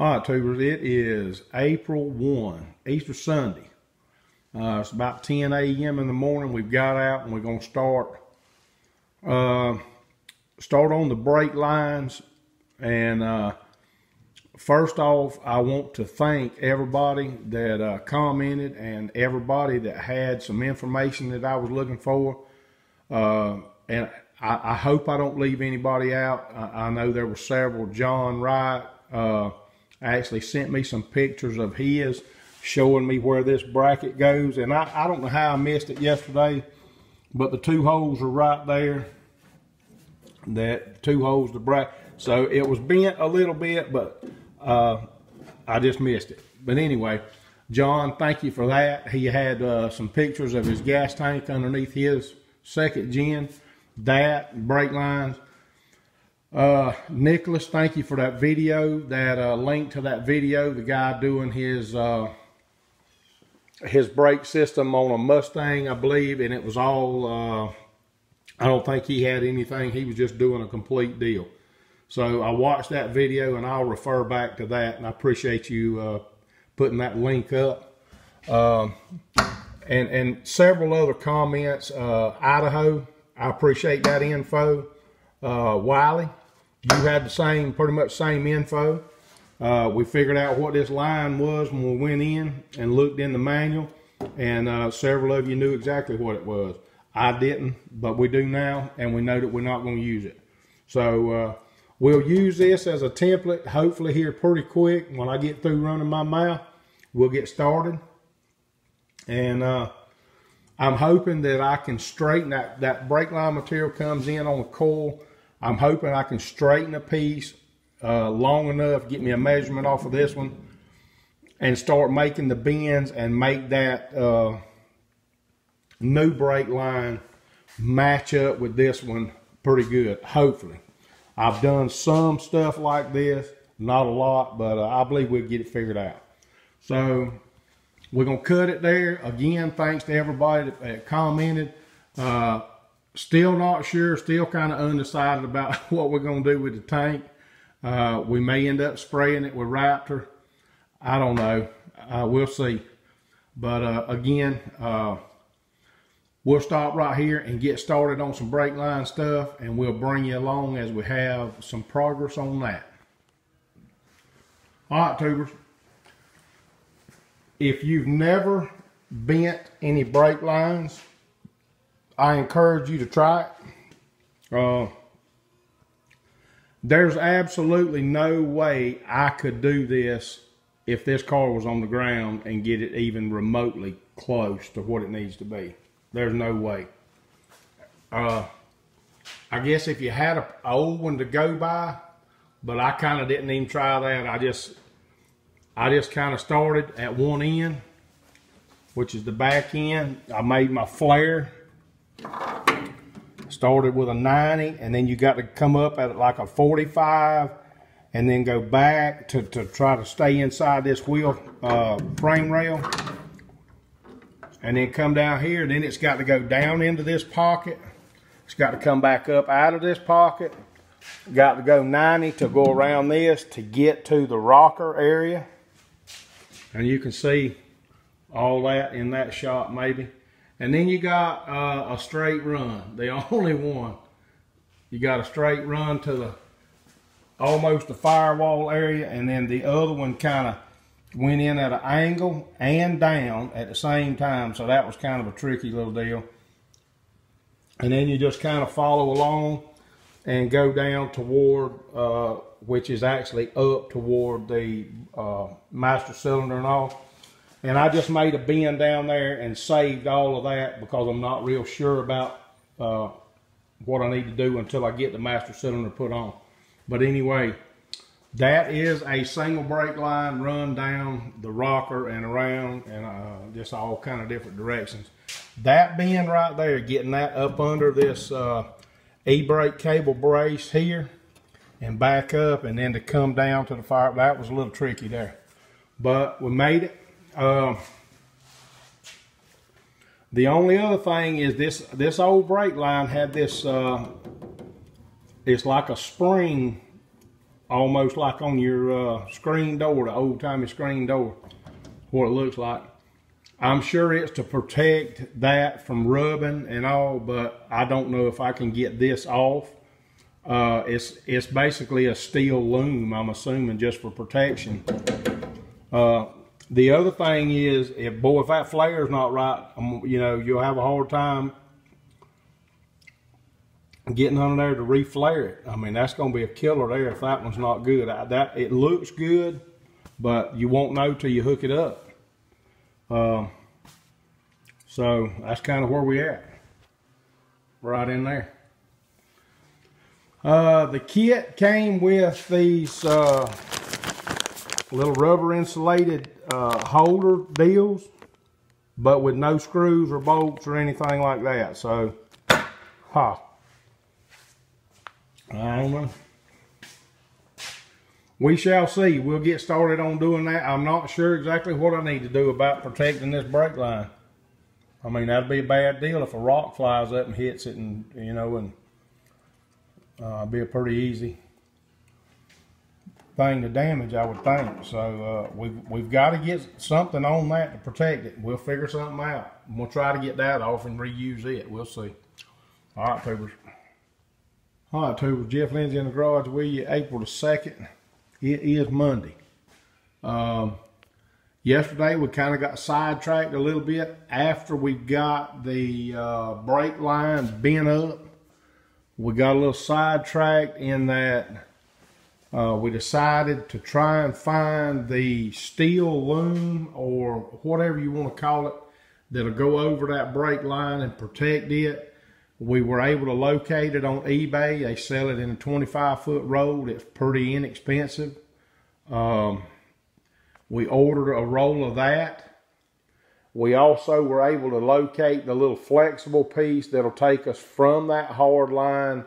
All right, tubers, it is April 1, Easter Sunday. It's about 10 a.m. in the morning. We've got out and we're going to start on the brake lines. And first off, I want to thank everybody that commented and everybody that had some information that I was looking for. And I hope I don't leave anybody out. I know there were several. John Wright actually sent me some pictures of his showing me where this bracket goes. And I don't know how I missed it yesterday, but the two holes are right there. That two holes to bracket. So it was bent a little bit, but I just missed it. But anyway, John, thank you for that. He had some pictures of his gas tank underneath his second gen, that, brake lines. Nicholas, thank you for that video, that link to that video, the guy doing his brake system on a Mustang, I believe, and it was all, I don't think he had anything, he was just doing a complete deal. So I watched that video and I'll refer back to that, and I appreciate you putting that link up. And several other comments. Idaho, I appreciate that info. Wiley, you had the same, pretty much same info. We figured out what this line was when we went in and looked in the manual, and several of you knew exactly what it was. I didn't, but we do now, and we know that we're not going to use it. So we'll use this as a template, hopefully here pretty quick. When I get through running my mouth, we'll get started. And I'm hoping that I can straighten that brake line material comes in on the coil. I'm hoping I can straighten a piece long enough, get me a measurement off of this one, and start making the bends and make that new brake line match up with this one pretty good, hopefully. I've done some stuff like this, not a lot, but I believe we'll get it figured out. So we're going to cut it there. Again, thanks to everybody that commented. Still not sure, still kind of undecided about what we're going to do with the tank. We may end up spraying it with Raptor. I don't know. We'll see. But again, we'll stop right here and get started on some brake line stuff, and we'll bring you along as we have some progress on that. All right, tubers. If you've never bent any brake lines, I encourage you to try it. There's absolutely no way I could do this if this car was on the ground and get it even remotely close to what it needs to be. There's no way. I guess if you had an old one to go by, but I kind of didn't even try that. I just kind of started at one end, which is the back end. I made my flare. Started with a 90, and then you got to come up at like a 45, and then go back to try to stay inside this wheel frame rail. And then come down here, and then it's got to go down into this pocket. It's got to come back up out of this pocket. Got to go 90 to go around this to get to the rocker area. And you can see all that in that shot maybe. And then you got a straight run, the only one. You got a straight run to the almost the firewall area, and then the other one kind of went in at an angle and down at the same time, so that was kind of a tricky little deal. And then you just kind of follow along and go down toward, which is actually up toward the master cylinder and all. And I just made a bend down there and saved all of that because I'm not real sure about what I need to do until I get the master cylinder put on. But anyway, that is a single brake line run down the rocker and around, and just all kind of different directions. That bend right there, getting that up under this e-brake cable brace here and back up, and then to come down to the fire, that was a little tricky there. But we made it. The only other thing is this old brake line had this, it's like a spring almost like on your screen door, the old-timey screen door, what it looks like. I'm sure it's to protect that from rubbing and all, but I don't know if I can get this off. It's basically a steel loom, I'm assuming, just for protection. The other thing is, if that flare's not right, you know, you'll have a hard time getting under there to reflare it. I mean, that's going to be a killer there if that one's not good. It looks good, but you won't know till you hook it up. So that's kind of where we at, right in there. The kit came with these little rubber insulated holder deals, but with no screws or bolts or anything like that. So, I don't know. We shall see. We'll get started on doing that. I'm not sure exactly what I need to do about protecting this brake line. I mean, that'd be a bad deal if a rock flies up and hits it, and you know, and be a pretty easy thing to damage, I would think. So we've got to get something on that to protect it. We'll figure something out. We'll try to get that off and reuse it. We'll see. All right, tubers. All right, tubers. Jeff Lindsay in the garage with you. April the 2nd. It is Monday. Yesterday we kind of got sidetracked a little bit after we got the brake lines bent up. We got a little sidetracked in that we decided to try and find the steel loom, or whatever you want to call it, that'll go over that brake line and protect it. We were able to locate it on eBay. They sell it in a 25-foot roll. It's pretty inexpensive. We ordered a roll of that. We also were able to locate the little flexible piece that'll take us from that hard line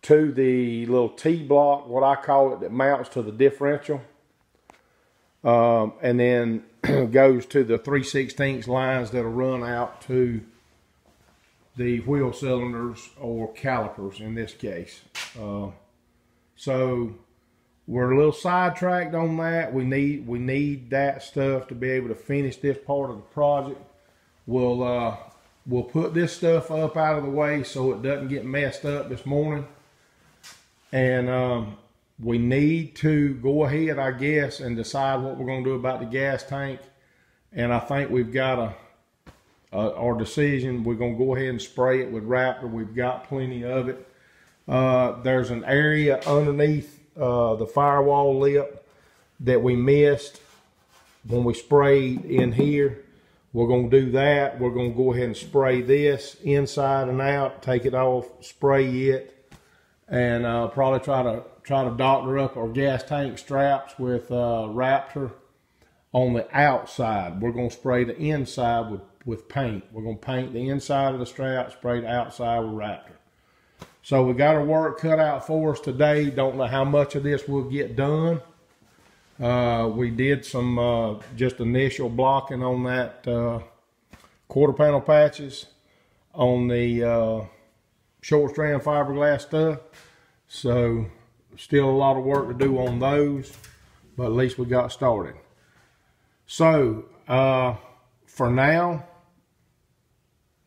to the little T-block, what I call it, that mounts to the differential. And then goes to the 3/16 lines that'll run out to the wheel cylinders or calipers in this case. So we're a little sidetracked on that. We need that stuff to be able to finish this part of the project. We'll put this stuff up out of the way so it doesn't get messed up this morning. And we need to go ahead, I guess, and decide what we're going to do about the gas tank. And I think we've got our decision. We're going to go ahead and spray it with Raptor. We've got plenty of it. There's an area underneath the firewall lip that we missed when we sprayed in here. We're going to do that. We're going to go ahead and spray this inside and out, take it off, spray it, and probably try to doctor up our gas tank straps with Raptor on the outside. We're going to spray the inside with paint. We're going to paint the inside of the strap, spray the outside with Raptor. So we got our work cut out for us today. Don't know how much of this we'll get done. We did some just initial blocking on that quarter panel patches on the short strand fiberglass stuff. So still a lot of work to do on those, but at least we got started. So for now,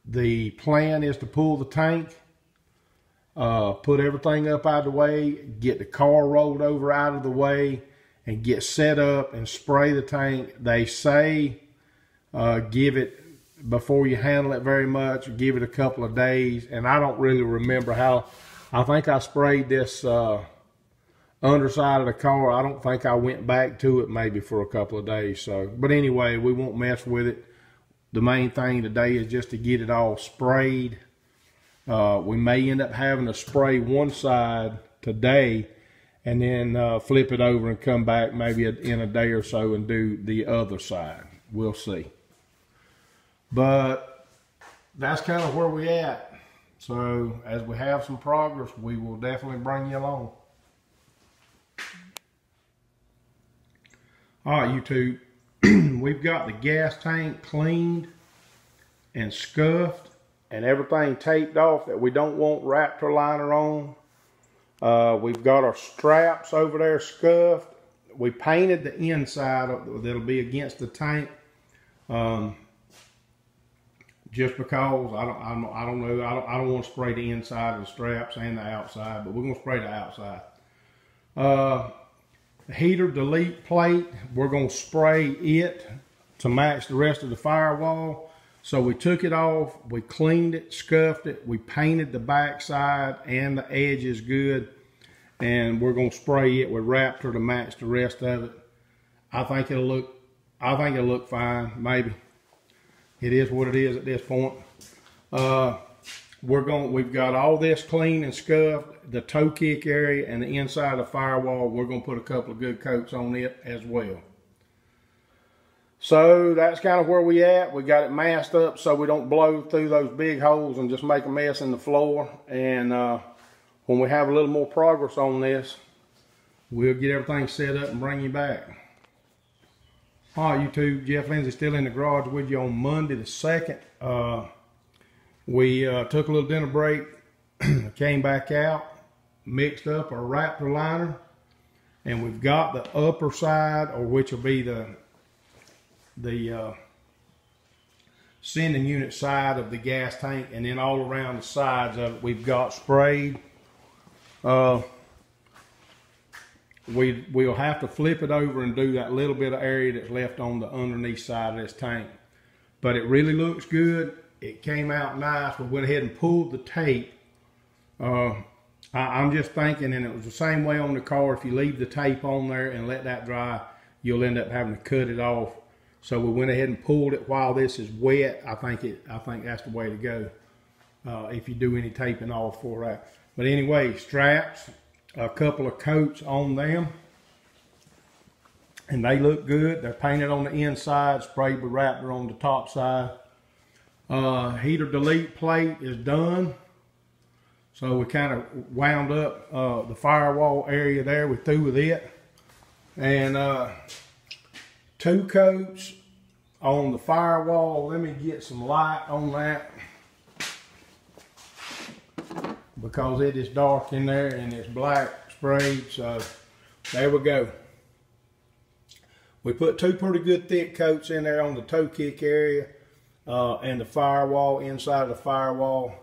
the plan is to pull the tank, put everything up out of the way, get the car rolled over out of the way, and get set up and spray the tank. They say give it, before you handle it very much, give it a couple of days. And I don't really remember how. I think I sprayed this underside of the car. I don't think I went back to it maybe for a couple of days. So, but anyway, we won't mess with it. The main thing today is just to get it all sprayed. We may end up having to spray one side today and then flip it over and come back maybe in a day or so and do the other side. We'll see. But that's kind of where we at. So as we have some progress, we will definitely bring you along. All right, YouTube. We've got the gas tank cleaned and scuffed and everything taped off that we don't want Raptor liner on. We've got our straps over there scuffed. We painted the inside that'll be against the tank. Just because I don't know, I don't want to spray the inside of the straps and the outside, but we're gonna spray the outside. The heater delete plate, we're gonna spray it to match the rest of the firewall. So we took it off, we cleaned it, scuffed it, we painted the back side and the edges good, and we're gonna spray it with Raptor to match the rest of it. I think it'll look fine, maybe. It is what it is at this point. We've got all this clean and scuffed, the toe kick area and the inside of the firewall. We're gonna put a couple of good coats on it as well. So that's kind of where we at. We got it masked up so we don't blow through those big holes and just make a mess in the floor. And when we have a little more progress on this, we'll get everything set up and bring you back. All right, YouTube, Jeff Lindsay still in the garage with you on Monday the 2nd. We took a little dinner break, came back out, mixed up our Raptor liner, and we've got the upper side, or which will be the sending unit side of the gas tank, and then all around the sides of it we've got sprayed. We'll have to flip it over and do that little bit of area that's left on the underneath side of this tank. But it really looks good. It came out nice. We went ahead and pulled the tape. I'm just thinking, and it was the same way on the car, if you leave the tape on there and let that dry, you'll end up having to cut it off. So we went ahead and pulled it while this is wet. I think that's the way to go if you do any taping off for that. But anyway, straps, a couple of coats on them, and they look good. They're painted on the inside, sprayed with Raptor on the top side. Heater delete plate is done. So we kind of wound up the firewall area there. We're through with it. And 2 coats on the firewall. Let me get some light on that, because it is dark in there and it's black sprayed. So there we go. We put 2 pretty good thick coats in there on the toe kick area and the firewall, inside of the firewall.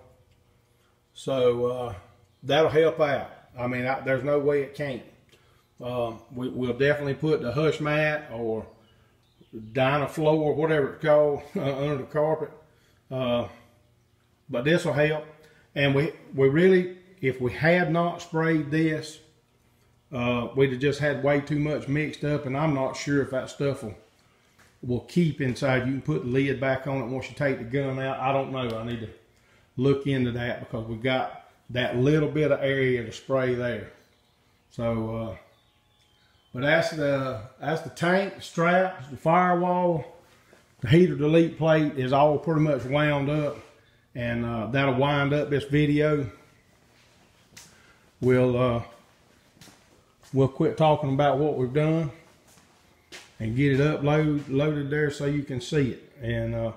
So that'll help out. I mean, there's no way it can't. We'll definitely put the hush mat or Dynaflow or whatever it's called under the carpet. But this will help. And we really, if we had not sprayed this, we'd have just had way too much mixed up, and I'm not sure if that stuff will keep inside. You can put the lid back on it once you take the gun out. I don't know. I need to look into that, because we've got that little bit of area to spray there. So, but that's the tank, the straps, the firewall, the heater delete plate is all pretty much wound up, and that'll wind up this video. We'll quit talking about what we've done and get it loaded there so you can see it. And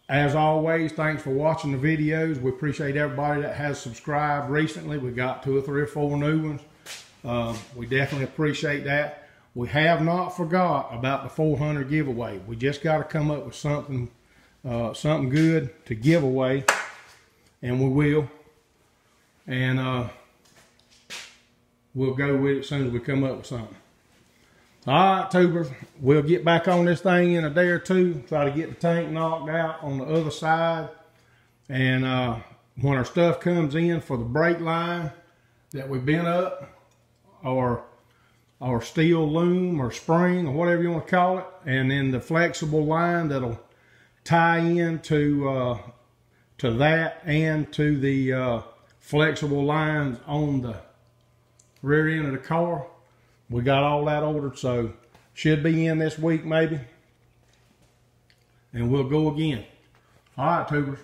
as always, thanks for watching the videos. We appreciate everybody that has subscribed recently. We got 2 or 3 or 4 new ones. We definitely appreciate that. We have not forgot about the 400 giveaway. We just got to come up with something good to give away, and we will. And we'll go with it as soon as we come up with something. All right, tubers, we'll get back on this thing in a day or 2, try to get the tank knocked out on the other side. And when our stuff comes in for the brake line that we've bent up, or steel loom or spring or whatever you want to call it, and then the flexible line that'll tie in to that and to the flexible lines on the rear end of the car. We got all that ordered, so should be in this week maybe, and we'll go again. All right, tubers.